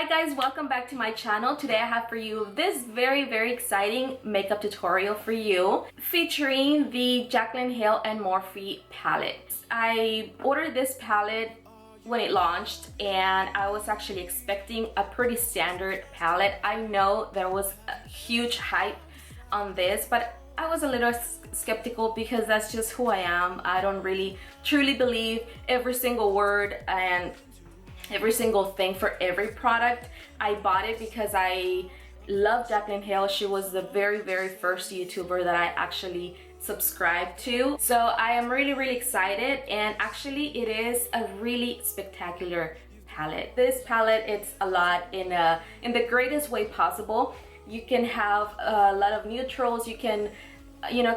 Hi guys, welcome back to my channel. Today I have for you this very exciting makeup tutorial for you featuring the Jaclyn Hill and Morphe palette. I ordered this palette when it launched and I was actually expecting a pretty standard palette. I know there was a huge hype on this, but I was a little skeptical because that's just who I am. I don't really truly believe every single word and every single thing for every product. I bought it because I love Jaclyn Hill. She was the very first YouTuber that I actually subscribed to. So I am really excited, and actually it is a really spectacular palette. This palette, it's a lot in the greatest way possible. You can have a lot of neutrals, you can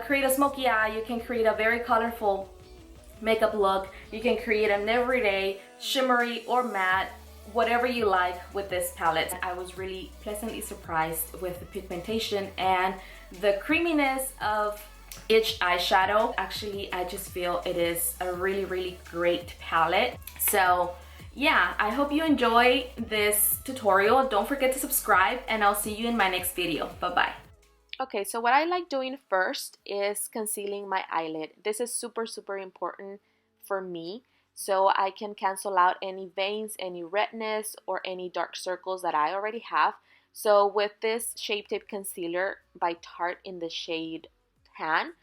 create a smoky eye, you can create a very colorful makeup look, you can create an everyday shimmery or matte, whatever you like with this palette. I was really pleasantly surprised with the pigmentation and the creaminess of each eyeshadow. Actually, I just feel it is a really great palette. So yeah, I hope you enjoy this tutorial. Don't forget to subscribe and I'll see you in my next video. Bye bye. Okay, so what I like doing first is concealing my eyelid. This is super important for me, so I can cancel out any veins, any redness, or any dark circles that I already have. So with this Shape Tape Concealer by Tarte in the shade Tan,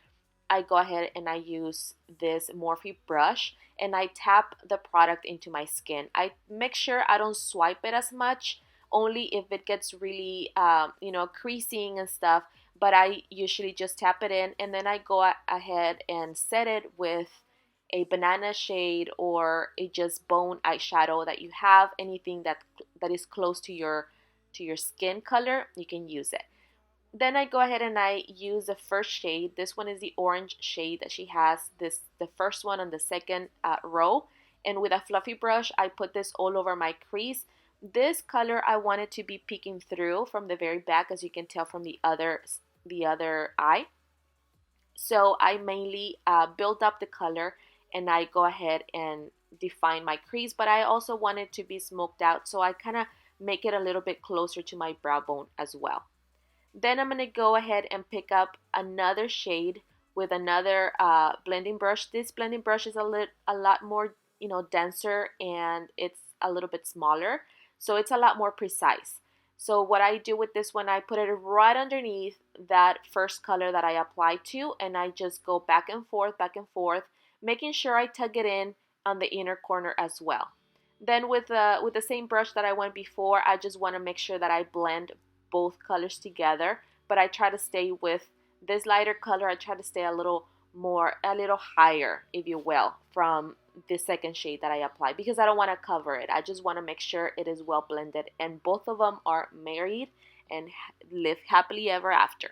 I go ahead and I use this Morphe brush and I tap the product into my skin. I make sure I don't swipe it as much, only if it gets really, creasing and stuff. But I usually just tap it in and then I go ahead and set it with a banana shade or a just bone eyeshadow that you have. Anything that is close to your skin color, you can use it. Then I go ahead and I use the first shade. This one is the orange shade that she has. The first one on the second row. And with a fluffy brush, I put this all over my crease. This color I wanted to be peeking through from the very back, as you can tell from the other eye. So I mainly build up the color and I go ahead and define my crease, but I also want it to be smoked out, so I kind of make it a little bit closer to my brow bone as well. Then I'm going to go ahead and pick up another shade with another blending brush. This blending brush is a lot more denser, and it's a little bit smaller, so it's a lot more precise. So what I do with this one, I put it right underneath that first color that I applied to, and I just go back and forth, making sure I tug it in on the inner corner as well. Then with the same brush that I went before, I just want to make sure that I blend both colors together, but I try to stay with this lighter color. I try to stay a little higher, if you will, from the second shade that I apply, because I don't want to cover it. I just want to make sure it is well blended, and both of them are married and live happily ever after.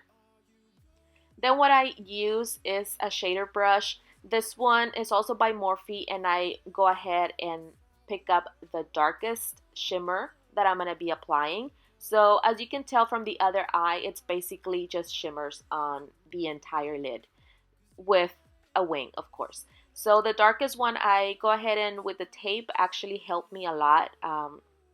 Then what I use is a shader brush. This one is also by Morphe, and I go ahead and pick up the darkest shimmer that I'm going to be applying. So as you can tell from the other eye, it's basically just shimmers on the entire lid with a wing, of course. So the darkest one, I go ahead and with the tape actually helped me a lot,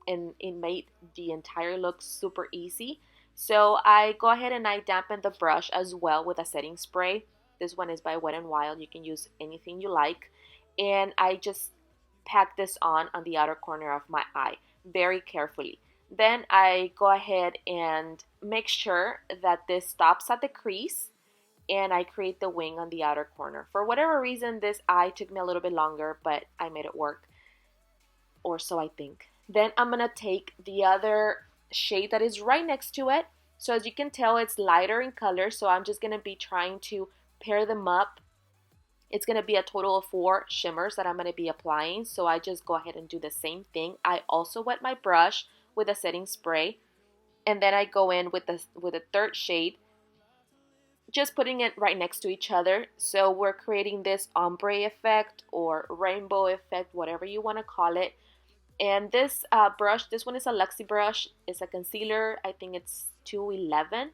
and it made the entire look super easy. So I go ahead and I dampen the brush as well with a setting spray. This one is by Wet n Wild. You can use anything you like. And I just pack this on the outer corner of my eye very carefully. Then I go ahead and make sure that this stops at the crease, and I create the wing on the outer corner. For whatever reason, this eye took me a little bit longer, but I made it work, or so I think. Then I'm going to take the other shade that is right next to it. So as you can tell, it's lighter in color, so I'm just going to be trying to pair them up. It's going to be a total of 4 shimmers that I'm going to be applying, so I just go ahead and do the same thing. I also wet my brush with a setting spray, and then I go in with the third shade, just putting it right next to each other. So we're creating this ombre effect or rainbow effect, whatever you want to call it. And this brush, this one is a Luxie brush. It's a concealer. I think it's 211,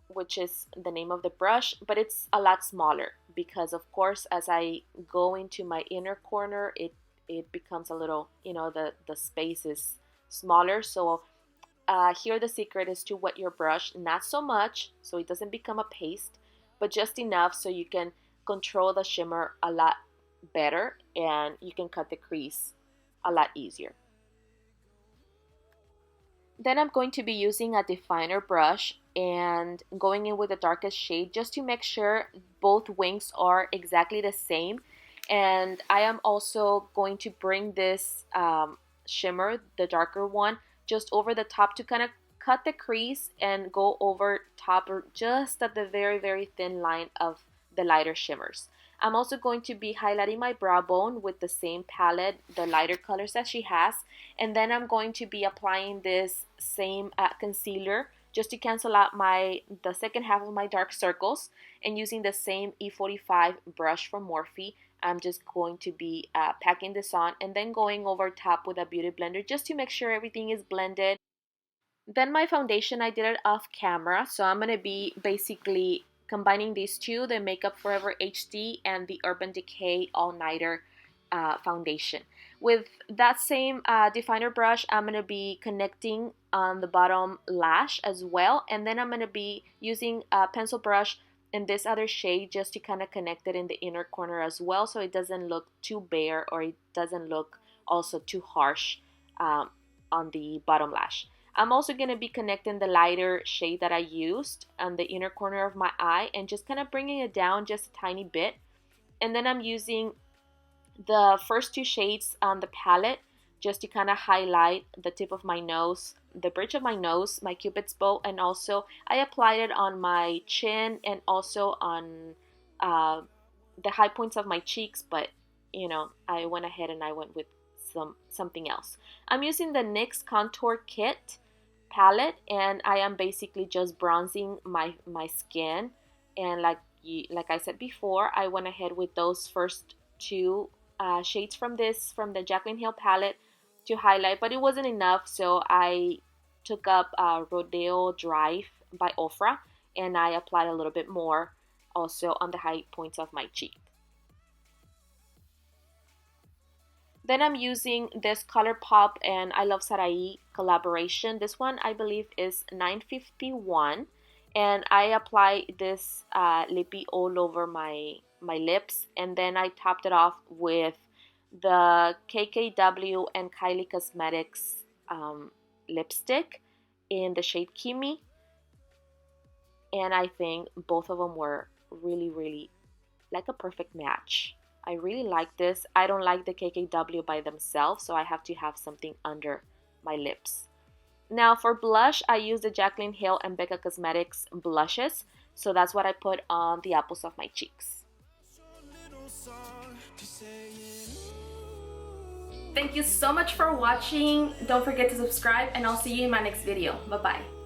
which is the name of the brush, but it's a lot smaller because, of course, as I go into my inner corner, it becomes a little, the space is smaller. So here the secret is to wet your brush, not so much so it doesn't become a paste, but just enough so you can control the shimmer a lot better and you can cut the crease a lot easier. Then I'm going to be using a definer brush and going in with the darkest shade just to make sure both wings are exactly the same. And I am also going to bring this shimmer, the darker one, just over the top to kind of cut the crease and go over top or just at the very thin line of the lighter shimmers. I'm also going to be highlighting my brow bone with the same palette, the lighter colors that she has. And then I'm going to be applying this same concealer just to cancel out the second half of my dark circles. And using the same E45 brush from Morphe, I'm just going to be packing this on and then going over top with a beauty blender just to make sure everything is blended. Then my foundation, I did it off camera, so I'm going to be basically combining these two, the Makeup Forever HD and the Urban Decay All Nighter foundation. With that same definer brush, I'm going to be connecting on the bottom lash as well, and then I'm going to be using a pencil brush in this other shade just to kind of connect it in the inner corner as well, so it doesn't look too bare or it doesn't look also too harsh on the bottom lash. I'm also going to be connecting the lighter shade that I used on the inner corner of my eye and just kind of bringing it down just a tiny bit. And then I'm using the first two shades on the palette just to kind of highlight the tip of my nose, the bridge of my nose, my cupid's bow, and also I applied it on my chin and also on the high points of my cheeks, but you know, I went ahead and I went with something else. I'm using the NYX Contour Kit palette and I am basically just bronzing my skin, and like I said before, I went ahead with those first two shades from the Jaclyn Hill palette to highlight, but it wasn't enough, so I took up Rodeo Drive by Ofra and I applied a little bit more also on the high points of my cheek. Then I'm using this ColourPop and Iluvsarahii collaboration. This one I believe is 951, and I apply this lippy all over my lips, and then I topped it off with the KKW and Kylie Cosmetics lipstick in the shade Kimmie, and I think both of them were really like a perfect match. I really like this. I don't like the KKW by themselves, so I have to have something under my lips. Now for blush, I use the Jaclyn Hill and Becca Cosmetics blushes, so that's what I put on the apples of my cheeks. Thank you so much for watching. Don't forget to subscribe and I'll see you in my next video. Bye bye.